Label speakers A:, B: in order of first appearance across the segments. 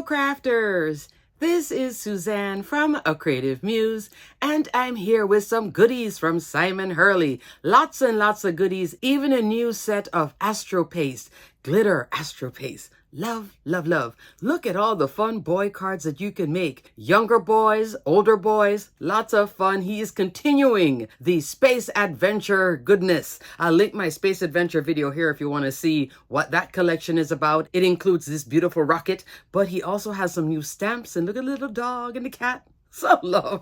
A: crafters! This is Suzanne from A Creative Muse, and I'm here with some goodies from Simon Hurley. Lots and lots of goodies, even a new set of Astro Paste, glitter Astro Paste. Love, love, love. Look at all the fun boy cards that you can make. Younger boys, older boys, lots of fun. He is continuing the space adventure goodness. I'll link my space adventure video here if you want to see what that collection is about. It includes this beautiful rocket, but he also has some new stamps, and look at the little dog and the cat. So love.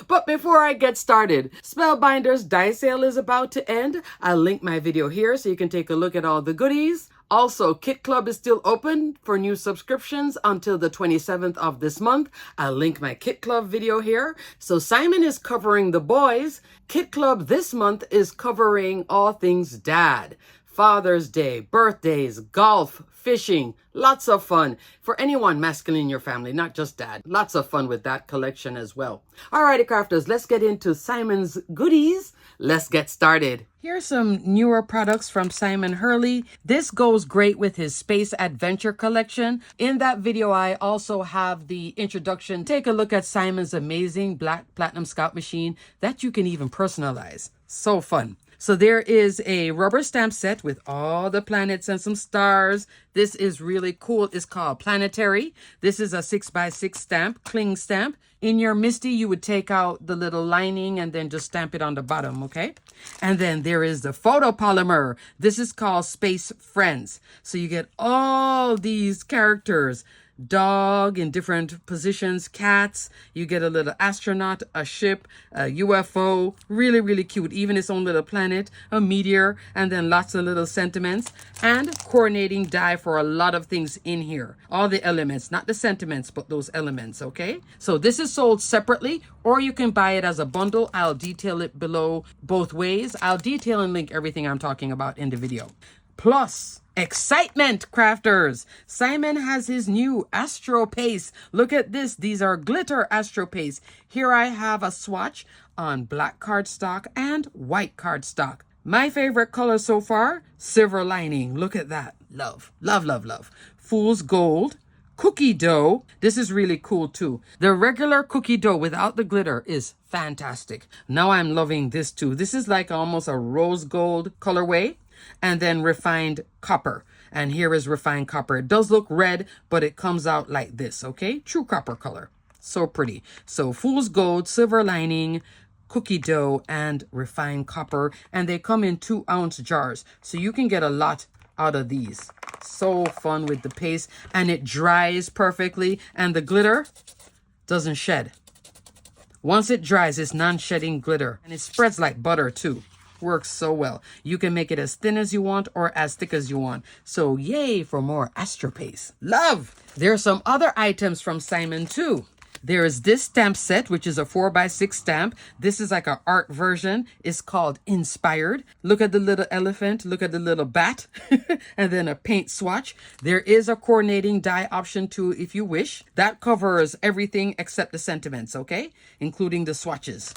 A: But before I get started, Spellbinders die sale is about to end. I'll link my video here so you can take a look at all the goodies. Also, Kit Club is still open for new subscriptions until the 27th of this month. I'll link my Kit Club video here. So Simon is covering the boys. Kit Club this month is covering all things dad. Father's Day, birthdays, golf, fishing, lots of fun for anyone masculine in your family, not just dad. Lots of fun with that collection as well. Alrighty, crafters, let's get into Simon's goodies. Let's get started. Here's some newer products from Simon Hurley. This goes great with his Space Adventure collection. In that video, I also have the introduction. Take a look at Simon's amazing Black Platinum Scout machine that you can even personalize. So fun. So there is a rubber stamp set with all the planets and some stars. This is really cool. It's called Planetary. This is a 6x6 stamp, cling stamp. In your Misty, you would take out the little lining and then just stamp it on the bottom, okay? And then there is the photopolymer. This is called Space Friends. So you get all these characters. Dog in different positions, cats, you get a little astronaut, a ship, a UFO, really, really cute, even its own little planet, a meteor, and then lots of little sentiments, and coordinating die for a lot of things in here. All the elements, not the sentiments, but those elements, okay? So this is sold separately, or you can buy it as a bundle. I'll detail it below both ways. I'll detail and link everything I'm talking about in the video. Plus, excitement, crafters! Simon has his new Astro Paste. Look at this. These are glitter Astro Paste. Here I have a swatch on black cardstock and white cardstock. My favorite color so far, silver lining. Look at that. Love, love, love, love. Fool's Gold. Cookie dough. This is really cool too. The regular cookie dough without the glitter is fantastic. Now I'm loving this too. This is like almost a rose gold colorway. And then refined copper. And here is refined copper. It does look red, but it comes out like this, okay? True copper color. So pretty. So Fool's Gold, silver lining, cookie dough, and refined copper. And they come in 2-ounce jars. So you can get a lot out of these. So fun with the paste. And it dries perfectly. And the glitter doesn't shed. Once it dries, it's non-shedding glitter. And it spreads like butter too. Works so well. You can make it as thin as you want or as thick as you want. So yay for more Astro Paste. Love! There are some other items from Simon too. There is this stamp set, which is a 4x6 stamp. This is like an art version. It's called Inspired. Look at the little elephant. Look at the little bat. And then a paint swatch. There is a coordinating die option too, if you wish. That covers everything except the sentiments, okay? Including the swatches.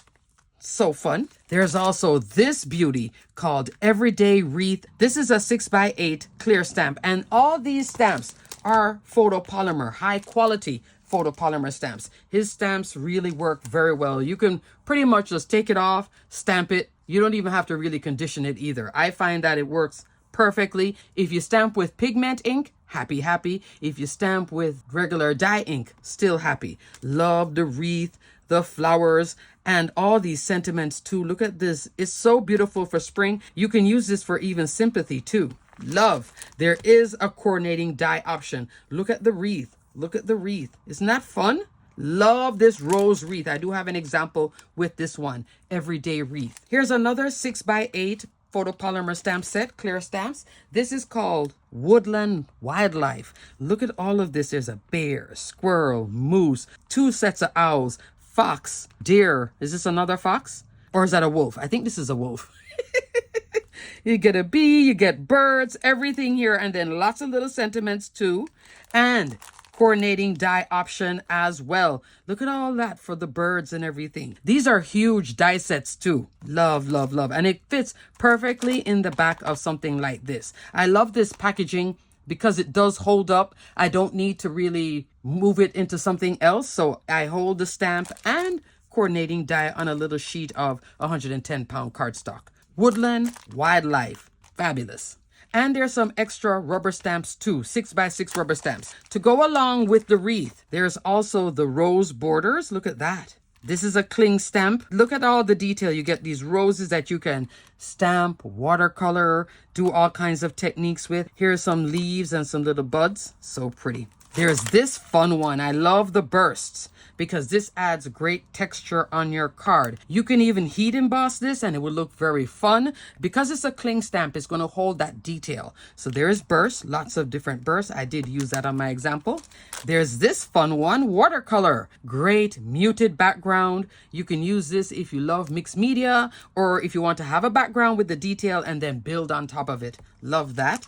A: So fun. There's also this beauty called Everyday Wreath. This is a 6x8 clear stamp. And all these stamps are photopolymer, high quality photopolymer stamps. His stamps really work very well. You can pretty much just take it off, stamp it. You don't even have to really condition it either. I find that it works perfectly. If you stamp with pigment ink, happy, happy. If you stamp with regular dye ink, still happy. Love the wreath, the flowers, and all these sentiments too. Look at this. It's so beautiful for spring. You can use this for even sympathy too. Love. There is a coordinating die option. Look at the wreath. Look at the wreath. Isn't that fun? Love this rose wreath. I do have an example with this one. Everyday Wreath. Here's another 6x8 photopolymer stamp set, clear stamps. This is called Woodland Wildlife. Look at all of this. There's a bear, squirrel, moose, 2 sets of owls, fox, deer. Is this another fox? Or is that a wolf? I think this is a wolf. You get a bee, you get birds, everything here, and then lots of little sentiments too. And coordinating die option as well. Look at all that for the birds and everything. These are huge die sets too. Love, love, love. And it fits perfectly in the back of something like this. I love this packaging. because it does hold up. I don't need to really move it into something else. So I hold the stamp and coordinating die on a little sheet of 110-pound cardstock. Woodland Wildlife. Fabulous. And there's some extra rubber stamps too, 6x6 rubber stamps. To go along with the wreath, there's also the rose borders. Look at that. This is a cling stamp. Look at all the detail. You get these roses that you can stamp, watercolor, do all kinds of techniques with. Here's some leaves and some little buds. So pretty. There's this fun one. I love the bursts because this adds great texture on your card. You can even heat emboss this and it will look very fun. Because it's a cling stamp, it's going to hold that detail. So there's bursts, lots of different bursts. I did use that on my example. There's this fun one, watercolor. Great muted background. You can use this if you love mixed media or if you want to have a background with the detail and then build on top of it. Love that.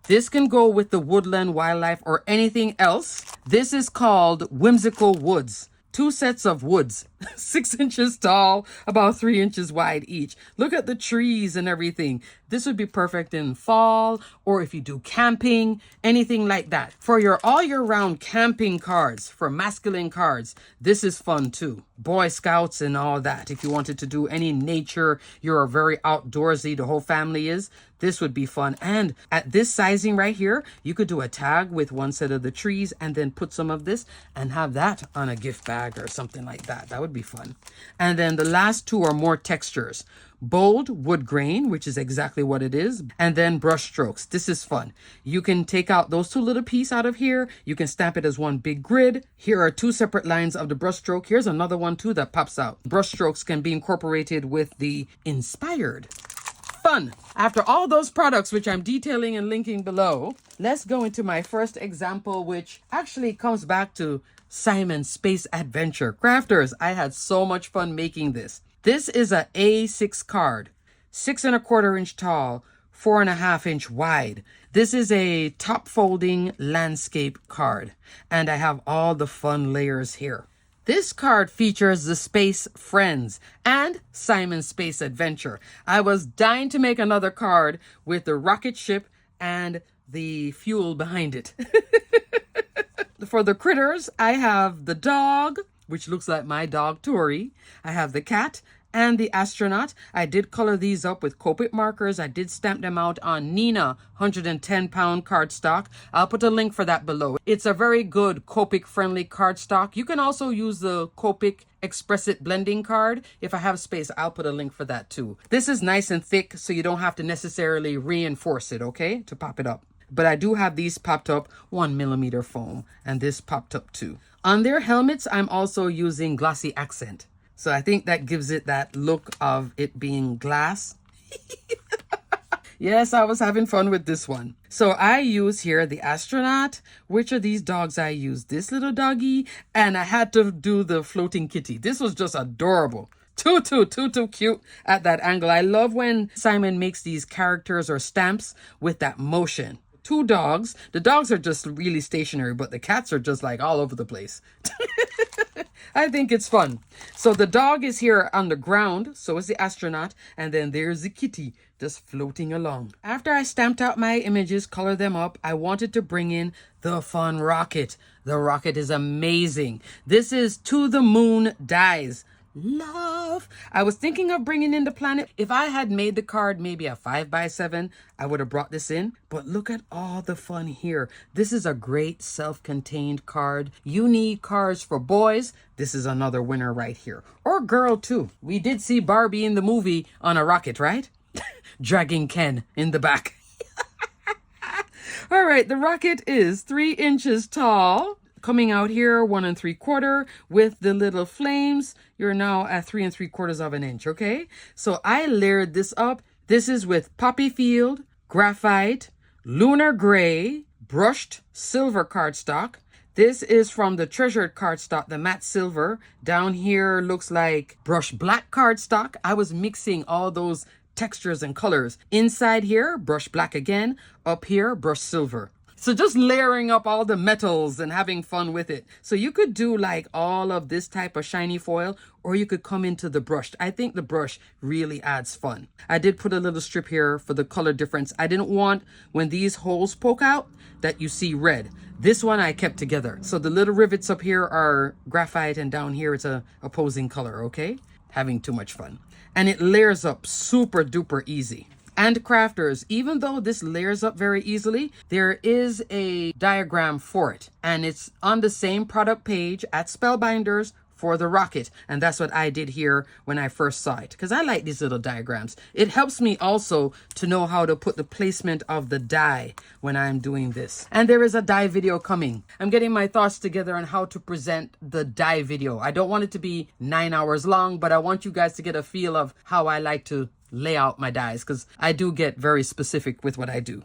A: This can go with the woodland wildlife or anything else. This is called Whimsical Woods. 2 sets of woods, 6 inches tall, about 3 inches wide each. Look at the trees and everything. This would be perfect in fall or if you do camping, anything like that. For your all year round camping cards, for masculine cards, this is fun too. Boy Scouts and all that. If you wanted to do any nature, you're very outdoorsy, the whole family is. This would be fun. And at this sizing right here, you could do a tag with 1 set of the trees and then put some of this and have that on a gift bag or something like that. That would be fun. And then the last 2 are more textures. Bold wood grain, which is exactly what it is, and then brush strokes. This is fun. You can take out those 2 little pieces out of here. You can stamp it as one big grid. Here are 2 separate lines of the brush stroke. Here's another one too that pops out. Brush strokes can be incorporated with the inspired. Fun. After all those products, which I'm detailing and linking below, let's go into my first example, which actually comes back to Simon's Space Adventure. Crafters, I had so much fun making this. This is a A6 card, 6 1/4 inch tall, 4 1/2 inch wide. This is a top folding landscape card, and I have all the fun layers here. This card features the Space Friends and Simon's Space Adventure. I was dying to make another card with the rocket ship and the fuel behind it. For the critters, I have the dog, which looks like my dog Tori. I have the cat and the astronaut. I did color these up with Copic markers. I did stamp them out on Nina 110-pound cardstock. I'll put a link for that below. It's a very good Copic friendly cardstock. You can also use the Copic Express It blending card. If I have space, I'll put a link for that too. This is nice and thick, so you don't have to necessarily reinforce it, okay, to pop it up. But I do have these popped up 1mm foam, and this popped up too. On their helmets, I'm also using glossy accent. So I think that gives it that look of it being glass. Yes, I was having fun with this one. So I use here the astronaut. Which of these dogs I use? This little doggy. And I had to do the floating kitty. This was just adorable. Too cute at that angle. I love when Simon makes these characters or stamps with that motion. 2 dogs. The dogs are just really stationary, but the cats are just like all over the place. I think it's fun. So the dog is here on the ground, so is the astronaut, and then there's the kitty just floating along. After I stamped out my images, colored them up, I wanted to bring in the fun rocket. The rocket is amazing. This is To the Moon Dies. Love. I was thinking of bringing in the planet. If I had made the card maybe a 5x7, I would have brought this in. But look at all the fun here. This is a great self-contained card. You need cards for boys. This is another winner right here. Or girl too. We did see Barbie in the movie on a rocket, right? Dragging Ken in the back. All right, the rocket is 3 inches tall. Coming out here 1 3/4 with the little flames. You're now at 3 3/4 of an inch, okay? So I layered this up. This is with poppy field, graphite, lunar gray, brushed silver cardstock. This is from the treasured cardstock, the matte silver. Down here looks like brushed black cardstock. I was mixing all those textures and colors. Inside here, brushed black again. Up here, brushed silver. So just layering up all the metals and having fun with it. So you could do like all of this type of shiny foil, or you could come into the brush. I think the brush really adds fun. I did put a little strip here for the color difference. I didn't want when these holes poke out that you see red. This one I kept together. So the little rivets up here are graphite and down here it's a opposing color, okay? Having too much fun. And it layers up super duper easy. And crafters, even though this layers up very easily, there is a diagram for it. And it's on the same product page at Spellbinders for the rocket. And that's what I did here when I first saw it, because I like these little diagrams. It helps me also to know how to put the placement of the die when I'm doing this. And there is a die video coming. I'm getting my thoughts together on how to present the die video. I don't want it to be 9 hours long, but I want you guys to get a feel of how I like to lay out my dies, because I do get very specific with what I do.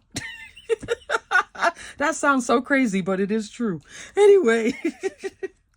A: That sounds so crazy, but it is true. Anyway,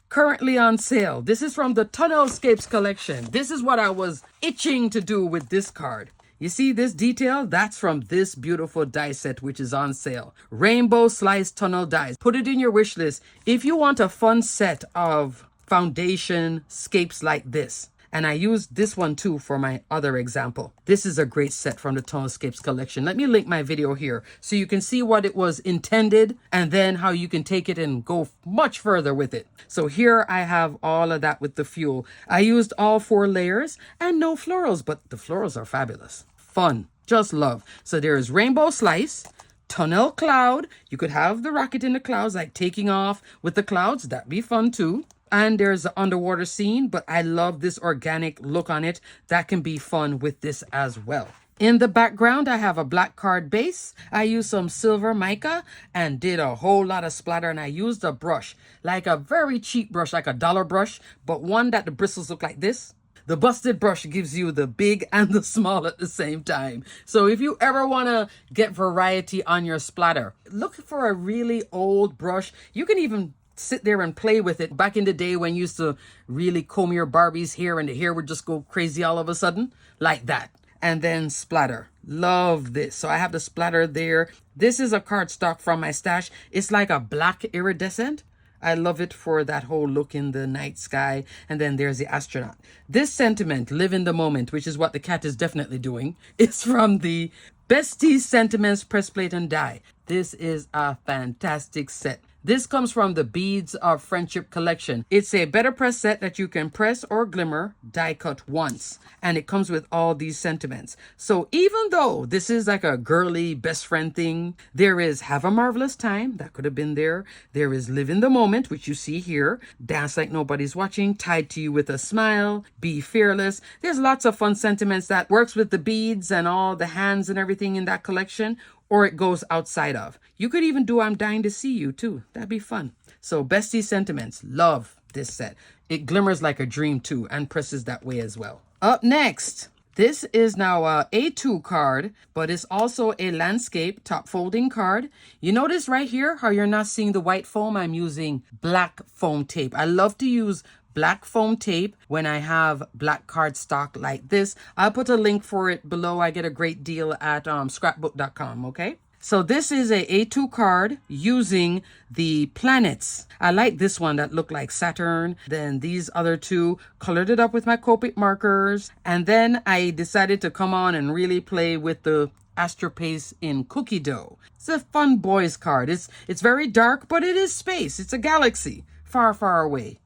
A: currently on sale. This is from the Tunnelscapes collection. This is what I was itching to do with this card. You see this detail? That's from this beautiful die set, which is on sale. Rainbow Slice Tunnel dies. Put it in your wish list if you want a fun set of foundation scapes like this. And I used this one too for my other example. This is a great set from the Tunnelscapes collection. Let me link my video here so you can see what it was intended and then how you can take it and go much further with it. So here I have all of that with the fuel. I used all 4 layers and no florals, but the florals are fabulous. Fun, just love. So there is Rainbow Slice, Tunnel Cloud. You could have the rocket in the clouds, like taking off with the clouds. That'd be fun too. And there's the underwater scene, but I love this organic look on it. That can be fun with this as well. In the background, I have a black card base. I used some silver mica and did a whole lot of splatter. And I used a brush, like a very cheap brush, like a dollar brush, but one that the bristles look like this. The busted brush gives you the big and the small at the same time. So if you ever want to get variety on your splatter, look for a really old brush. You can even sit there and play with it. Back in the day when you used to really comb your Barbie's hair and the hair would just go crazy all of a sudden, like that. And then splatter. Love this. So I have the splatter there. This is a cardstock from my stash. It's like a black iridescent. I love it for that whole look in the night sky. And then there's the astronaut. This sentiment, live in the moment, which is what the cat is definitely doing, is from the Besties Sentiments Press Plate and Die. This is a fantastic set. This comes from the Beads of Friendship collection. It's a better press set that you can press or glimmer, die cut once. And it comes with all these sentiments. So even though this is like a girly best friend thing, there is Have a Marvelous Time. That could have been there. There is Live in the Moment, which you see here. Dance Like Nobody's Watching. Tied to You with a Smile. Be Fearless. There's lots of fun sentiments that works with the beads and all the hands and everything in that collection. Or it goes outside of. You could even do I'm Dying to See You too. That'd be fun. So Bestie Sentiments, love this set. It glimmers like a dream too and presses that way as well. Up next, this is now a A2 card, but it's also a landscape top folding card. You notice right here how you're not seeing the white foam? I'm using black foam tape. I love to use black foam tape when I have black cardstock like this. I'll put a link for it below. I get a great deal at scrapbook.com, okay? So this is a A2 card using the planets. I like this one that looked like Saturn. Then these other two, colored it up with my Copic markers. And then I decided to come on and really play with the Astropace in cookie dough. It's a fun boys card. It's very dark, but it is space. It's a galaxy far, far away.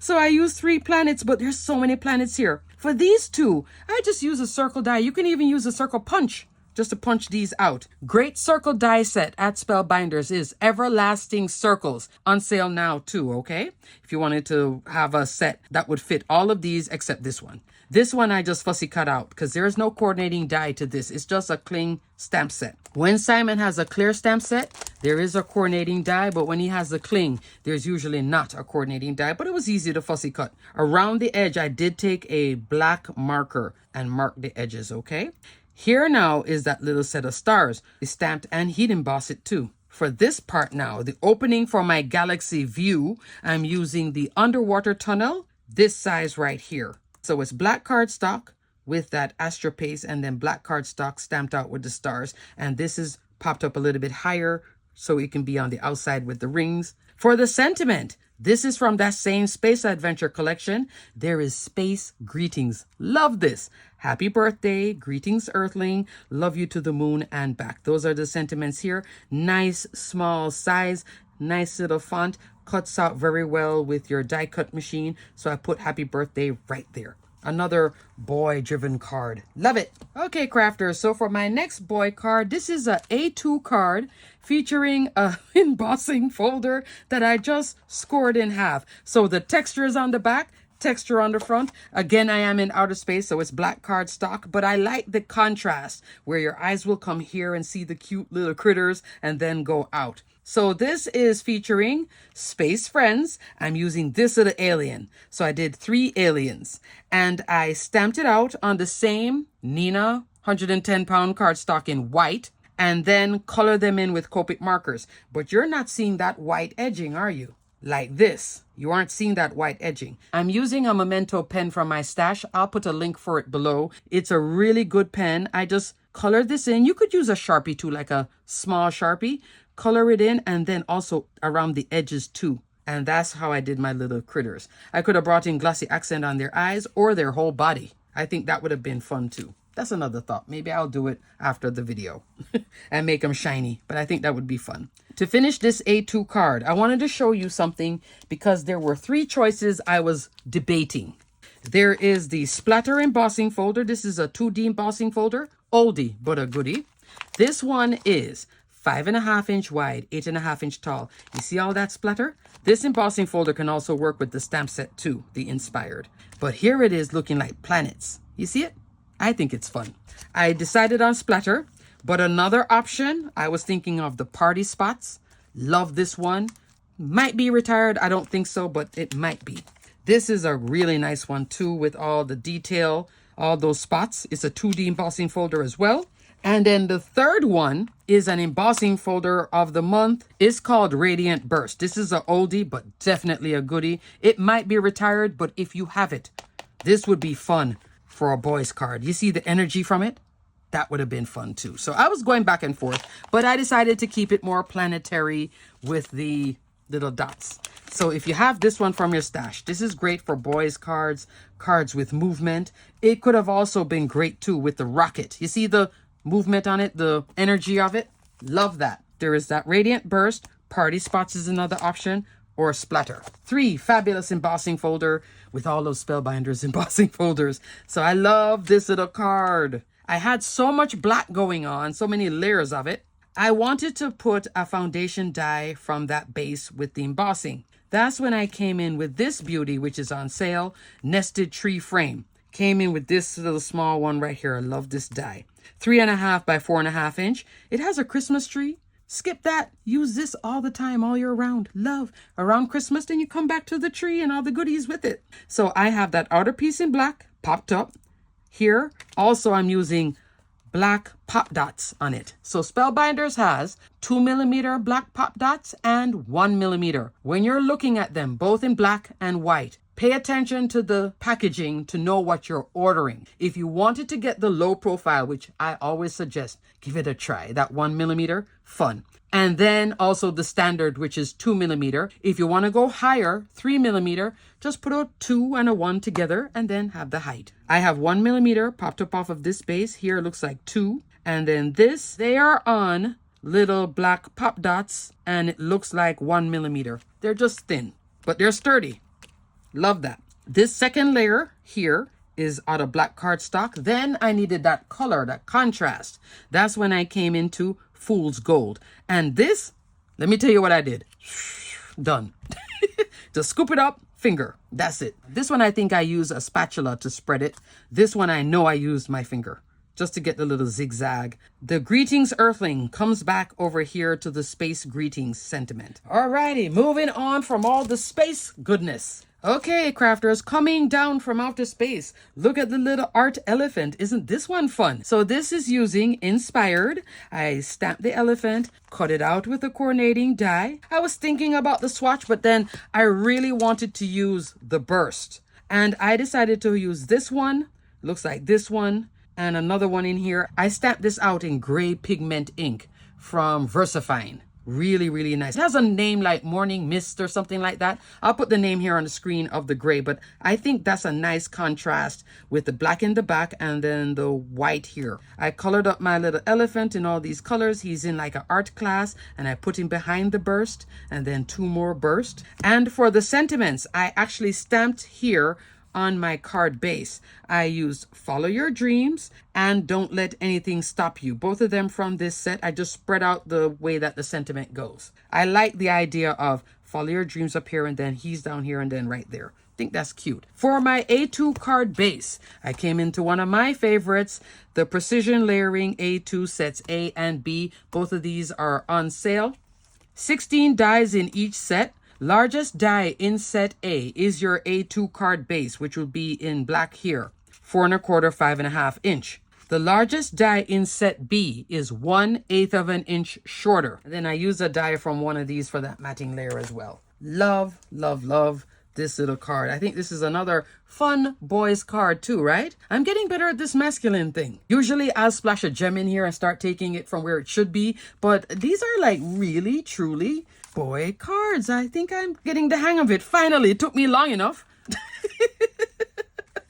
A: So I used 3 planets, but there's so many planets here. For these two, I just use a circle die. You can even use a circle punch just to punch these out. Great circle die set at Spellbinders is Everlasting Circles. On sale now too, okay? If you wanted to have a set that would fit all of these except this one. This one I just fussy cut out because there is no coordinating die to this. It's just a cling stamp set. When Simon has a clear stamp set, there is a coordinating die, but when he has the cling, there's usually not a coordinating die, but it was easy to fussy cut. Around the edge, I did take a black marker and mark the edges, okay? Here now is that little set of stars. It's stamped and heat emboss it too. For this part now, the opening for my galaxy view, I'm using the underwater tunnel, this size right here. So it's black cardstock with that Astropace and then black cardstock stamped out with the stars. And this is popped up a little bit higher so it can be on the outside with the rings. For the sentiment, this is from that same Space Adventure collection. There is Space Greetings. Love this. Happy birthday, greetings Earthling, love you to the moon and back. Those are the sentiments here. Nice small size, nice little font, cuts out very well with your die cut machine. So I put happy birthday right there. Another boy driven card. Love it. Okay, crafters. So for my next boy card, this is a A2 card featuring a embossing folder that I just scored in half. So the texture is on the back, texture on the front. Again, I am in outer space, so it's black cardstock, but I like the contrast where your eyes will come here and see the cute little critters and then go out. So this is featuring Space Friends. I'm using this little alien. So I did 3 aliens and I stamped it out on the same Nina 110-pound cardstock in white and then color them in with Copic markers. But you're not seeing that white edging, are you? Like this. You aren't seeing that white edging. I'm using a Memento pen from my stash. I'll put a link for it below. It's a really good pen. I just colored this in. You could use a Sharpie too, like a small Sharpie. Color it in and then also around the edges too. And that's how I did my little critters. I could have brought in glossy accent on their eyes or their whole body. I think that would have been fun too. That's another thought. Maybe I'll do it after the video and make them shiny, but I think that would be fun. To finish this A2 card, I wanted to show you something because there were 3 choices I was debating. There is the splatter embossing folder. This is a 2D embossing folder, oldie, but a goodie. This one is 5.5 inch wide, 8.5 inch tall. You see all that splatter? This embossing folder can also work with the stamp set too, the Inspired. But here it is looking like planets. You see it? I think it's fun. I decided on splatter, but another option, I was thinking of the party spots. Love this one. Might be retired. I don't think so, but it might be. This is a really nice one too with all the detail, all those spots. It's a 2D embossing folder as well. And then the third one is an embossing folder of the month. It's called Radiant Burst. This is an oldie, but definitely a goodie. It might be retired, but if you have it, this would be fun for a boy's card. You see the energy from it? That would have been fun too. So I was going back and forth, but I decided to keep it more planetary with the little dots. So if you have this one from your stash, this is great for boys cards, cards with movement. It could have also been great too with the rocket. You see the movement on it, the energy of it? Love that. There is that Radiant Burst. Party spots is another option, or splatter. 3 fabulous embossing folder with all those Spellbinders embossing folders. So I love this little card. I had so much black going on, so many layers of it. I wanted to put a foundation die from that base with the embossing. That's when I came in with this beauty, which is on sale, Nested Tree Frame. Came in with this little small one right here. I love this die. 3.5 by 4.5 inch. It has a Christmas tree. Skip that. Use this all the time, all year round. Love. Around Christmas, then you come back to the tree and all the goodies with it. So I have that outer piece in black, popped up here. Also, I'm using black pop dots on it. So Spellbinders has 2mm black pop dots and 1mm. When you're looking at them, both in black and white, pay attention to the packaging to know what you're ordering. If you wanted to get the low profile, which I always suggest, give it a try. That 1mm, fun. And then also the standard, which is 2mm. If you want to go higher, 3mm, just put a 2 and a 1 together and then have the height. I have 1mm popped up off of this base. Here it looks like 2. And then this, they are on little black pop dots and it looks like 1mm. They're just thin, but they're sturdy. Love that. This second layer here is out of black cardstock. Then I needed that color, that contrast. That's when I came into Fool's Gold. And this, let me tell you what I did. Done. Just scoop it up, finger. That's it. This one I think I use a spatula to spread it. This one I know I used my finger just to get the little zigzag. The Greetings Earthling comes back over here to the Space Greetings sentiment. Alrighty, moving on from all the space goodness. Okay, crafters, coming down from outer space. Look at the little art elephant. Isn't this one fun? So this is using Inspired. I stamped the elephant, cut it out with a coordinating die. I was thinking about the swatch, but then I really wanted to use the burst. And I decided to use this one. Looks like this one. And another one in here. I stamped this out in gray pigment ink from VersaFine. Really, really nice. It has a name like Morning Mist or something like that. I'll put the name here on the screen of the gray, but I think that's a nice contrast with the black in the back and then the white here. I colored up my little elephant in all these colors. He's in like an art class, and I put him behind the burst and then 2 more burst. And for the sentiments, I actually stamped here on my card base. I used Follow Your Dreams and Don't Let Anything Stop You. Both of them from this set. I just spread out the way that the sentiment goes. I like the idea of Follow Your Dreams up here and then he's down here and then right there. I think that's cute. For my A2 card base, I came into one of my favorites, the Precision Layering A2 sets A and B. Both of these are on sale. 16 dies in each set. Largest die in set A is your A2 card base, which will be in black here, 4 1/4, 5.5 inch. The largest die in set B is 1/8 of an inch shorter. And then I use a die from one of these for that matting layer as well. Love, love, love this little card. I think this is another fun boys card too, right? I'm getting better at this masculine thing. Usually I'll splash a gem in here and start taking it from where it should be, but these are like really, truly boy cards. I think I'm getting the hang of it. Finally, it took me long enough.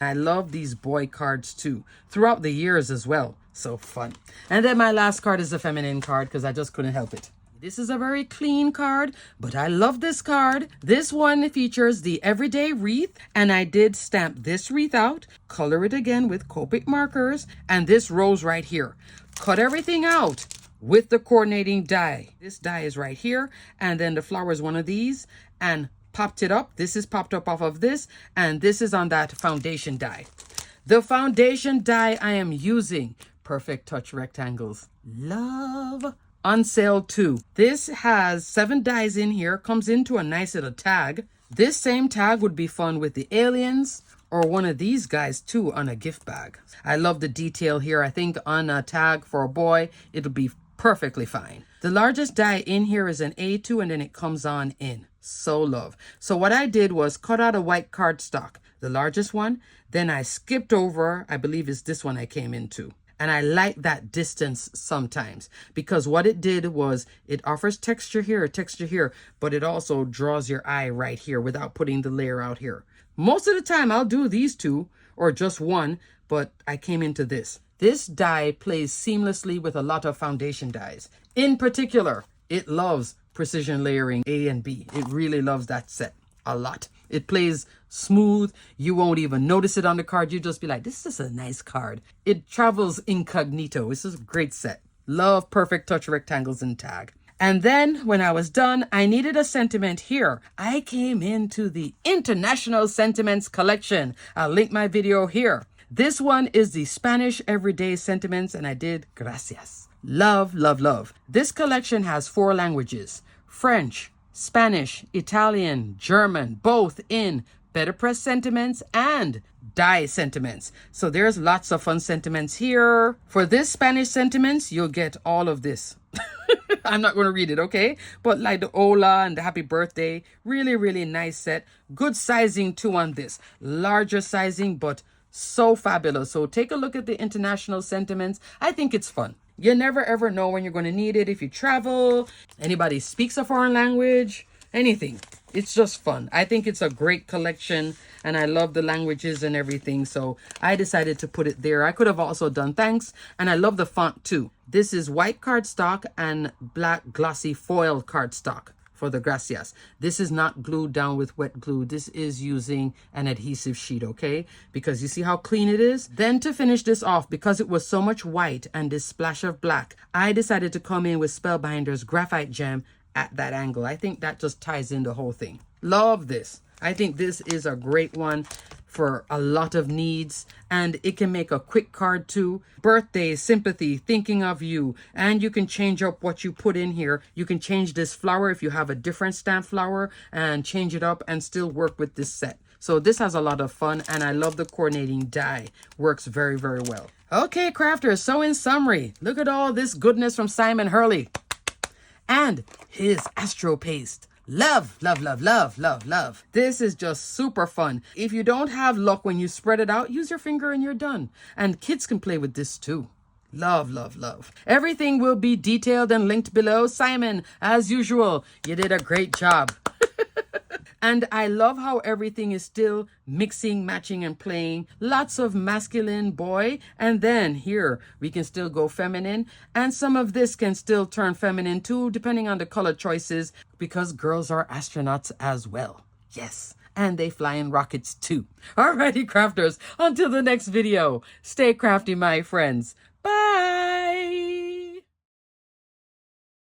A: I love these boy cards too, throughout the years as well. So fun. And then my last card is a feminine card because I just couldn't help it. This is a very clean card, but I love this card. This one features the everyday wreath, and I did stamp this wreath out, color it again with Copic markers, and this rose right here. Cut everything out with the coordinating die. This die is right here, and then the flower is one of these, and popped it up. This is popped up off of this, and this is on that foundation die. The foundation die I am using, Perfect Touch Rectangles. Love. On sale too. This has 7 dies in here, comes into a nice little tag. This same tag would be fun with the aliens or one of these guys too on a gift bag. I love the detail here. I think on a tag for a boy, it'll be perfectly fine. The largest die in here is an A2 and then it comes on in. So love. So what I did was cut out a white cardstock, the largest one. Then I skipped over, I believe it's this one I came into. And I like that distance sometimes because what it did was it offers texture here, but it also draws your eye right here without putting the layer out here. Most of the time I'll do these two or just one, but I came into this. This die plays seamlessly with a lot of foundation dies. In particular, it loves Precision Layering A and B. It really loves that set a lot. It plays smooth. You won't even notice it on the card. You just be like, this is a nice card. It travels incognito. This is a great set. Love Perfect Touch Rectangles and tag. And then when I was done, I needed a sentiment here. I came into the International Sentiments collection. I'll link my video here. This one is the Spanish Everyday Sentiments, and I did gracias. Love, love, love. This collection has 4 languages: French, Spanish, Italian, German, both in Better Press sentiments and die sentiments. So there's lots of fun sentiments here. For this Spanish sentiments, you'll get all of this. I'm not going to read it, okay? But like the hola and the happy birthday, really, really nice set. Good sizing too on this. Larger sizing, but so fabulous. So take a look at the international sentiments. I think it's fun. You never ever know when you're going to need it if you travel, anybody speaks a foreign language, anything. It's just fun. I think it's a great collection and I love the languages and everything. So I decided to put it there. I could have also done thanks, and I love the font too. This is white cardstock and black glossy foil cardstock for the gracias. This is not glued down with wet glue. This is using an adhesive sheet, okay? Because you see how clean it is? Then to finish this off, because it was so much white and this splash of black, I decided to come in with Spellbinders graphite gem at that angle. I think that just ties in the whole thing. Love this. I think this is a great one for a lot of needs, and it can make a quick card too. Birthday, sympathy, thinking of you, and you can change up what you put in here. You can change this flower if you have a different stamp flower and change it up and still work with this set. So this has a lot of fun, and I love the coordinating die. Works very, very well. Okay, crafters, so in summary, look at all this goodness from Simon Hurley and his Astro Paste. Love, love, love, love, love, love. This is just super fun. If you don't have luck when you spread it out, use your finger and you're done. And kids can play with this too. Love, love, love. Everything will be detailed and linked below. Simon, as usual, you did a great job. And I love how everything is still mixing, matching, and playing. Lots of masculine boy. And then here, we can still go feminine. And some of this can still turn feminine too, depending on the color choices, because girls are astronauts as well. Yes. And they fly in rockets too. Alrighty, crafters. Until the next video. Stay crafty, my friends.